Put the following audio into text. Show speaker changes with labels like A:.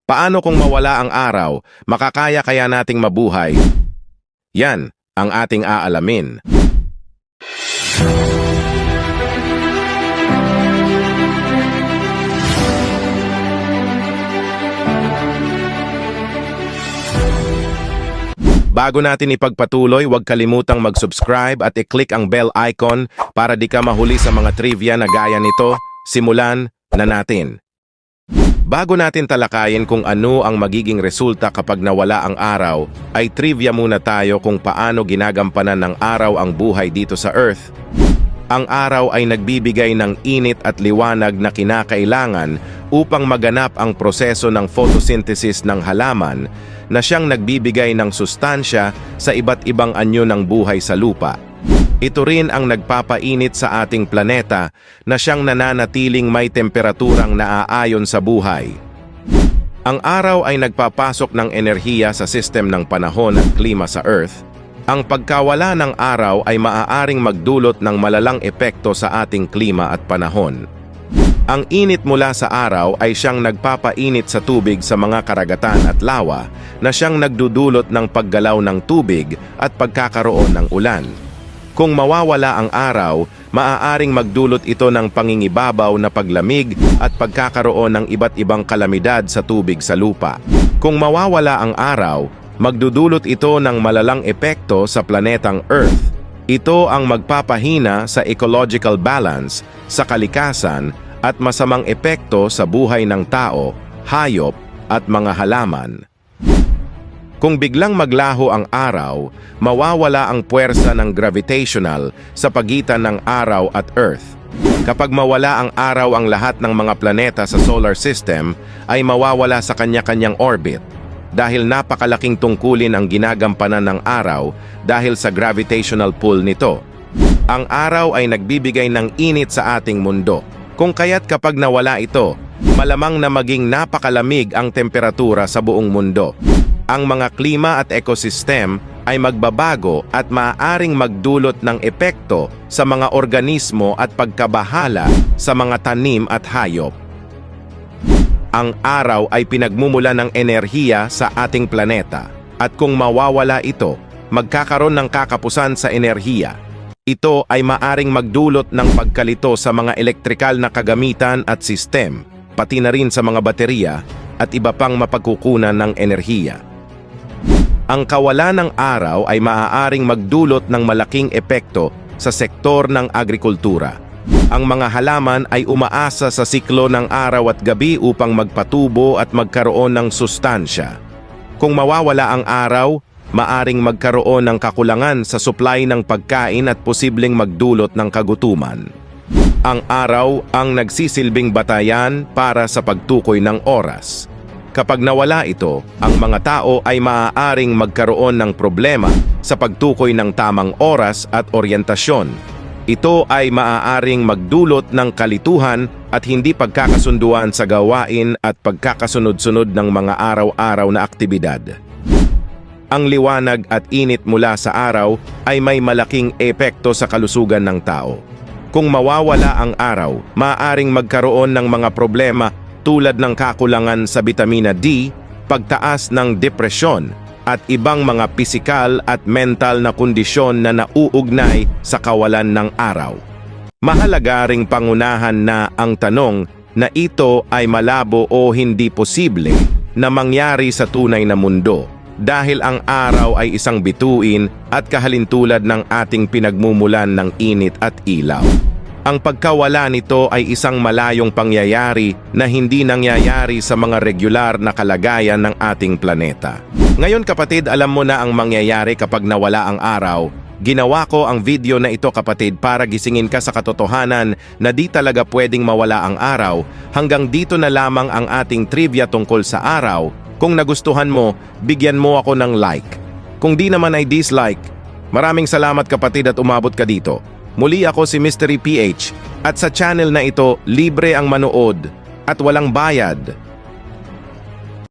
A: Paano kung mawala ang araw? Makakaya kaya nating mabuhay? Yan ang ating aalamin. Bago natin ipagpatuloy, huwag kalimutang mag-subscribe at i-click ang bell icon para di ka mahuli sa mga trivia na gaya nito. Simulan na natin. Bago natin talakayin kung ano ang magiging resulta kapag nawala ang araw, ay trivia muna tayo kung paano ginagampanan ng araw ang buhay dito sa Earth. Ang araw ay nagbibigay ng init at liwanag na kinakailangan upang maganap ang proseso ng photosynthesis ng halaman na siyang nagbibigay ng sustansya sa iba't ibang anyo ng buhay sa lupa. Ito rin ang nagpapainit sa ating planeta na siyang nananatiling may temperaturang naaayon sa buhay. Ang araw ay nagpapasok ng enerhiya sa sistem ng panahon at klima sa Earth. Ang pagkawala ng araw ay maaaring magdulot ng malalang epekto sa ating klima at panahon. Ang init mula sa araw ay siyang nagpapainit sa tubig sa mga karagatan at lawa na siyang nagdudulot ng paggalaw ng tubig at pagkakaroon ng ulan. Kung mawawala ang araw, maaaring magdulot ito ng pangingibabaw na paglamig at pagkakaroon ng iba't ibang kalamidad sa tubig sa lupa. Kung mawawala ang araw, magdudulot ito ng malalang epekto sa planetang Earth. Ito ang magpapahina sa ecological balance, sa kalikasan, at masamang epekto sa buhay ng tao, hayop, at mga halaman. Kung biglang maglaho ang araw, mawawala ang puwersa ng gravitational sa pagitan ng araw at Earth. Kapag mawala ang araw ang lahat ng mga planeta sa solar system, ay mawawala sa kanya-kanyang orbit. Dahil napakalaking tungkulin ang ginagampanan ng araw dahil sa gravitational pull nito. Ang araw ay nagbibigay ng init sa ating mundo. Kung kaya't kapag nawala ito, malamang na maging napakalamig ang temperatura sa buong mundo. Ang mga klima at ekosistem ay magbabago at maaaring magdulot ng epekto sa mga organismo at pagkabahala sa mga tanim at hayop. Ang araw ay pinagmumula ng enerhiya sa ating planeta at kung mawawala ito, magkakaroon ng kakapusan sa enerhiya. Ito ay maaring magdulot ng pagkalito sa mga elektrikal na kagamitan at sistem, pati na rin sa mga baterya at iba pang mapagkukunan ng enerhiya. Ang kawalan ng araw ay maaaring magdulot ng malaking epekto sa sektor ng agrikultura. Ang mga halaman ay umaasa sa siklo ng araw at gabi upang magpatubo at magkaroon ng sustansya. Kung mawawala ang araw, maaring magkaroon ng kakulangan sa supply ng pagkain at posibleng magdulot ng kagutuman. Ang araw ang nagsisilbing batayan para sa pagtukoy ng oras. Kapag nawala ito, ang mga tao ay maaaring magkaroon ng problema sa pagtukoy ng tamang oras at oryentasyon. Ito ay maaaring magdulot ng kalituhan at hindi pagkakasunduan sa gawain at pagkakasunod-sunod ng mga araw-araw na aktibidad. Ang liwanag at init mula sa araw ay may malaking epekto sa kalusugan ng tao. Kung mawawala ang araw, maaaring magkaroon ng mga problema tulad ng kakulangan sa bitamina D, pagtaas ng depresyon, at ibang mga pisikal at mental na kondisyon na nauugnay sa kawalan ng araw. Mahalaga ring pangunahan na ang tanong na ito ay malabo o hindi posible na mangyari sa tunay na mundo dahil ang araw ay isang bituin at kahalintulad ng ating pinagmumulan ng init at ilaw. Ang pagkawala nito ay isang malayong pangyayari na hindi nangyayari sa mga regular na kalagayan ng ating planeta. Ngayon kapatid, alam mo na ang mangyayari kapag nawala ang araw. Ginawa ko ang video na ito kapatid para gisingin ka sa katotohanan na di talaga pwedeng mawala ang araw. Hanggang dito na lamang ang ating trivia tungkol sa araw. Kung nagustuhan mo, bigyan mo ako ng like. Kung di naman ay dislike, maraming salamat kapatid at umabot ka dito. Muli ako si Mystery PH at sa channel na ito, libre ang manood at walang bayad.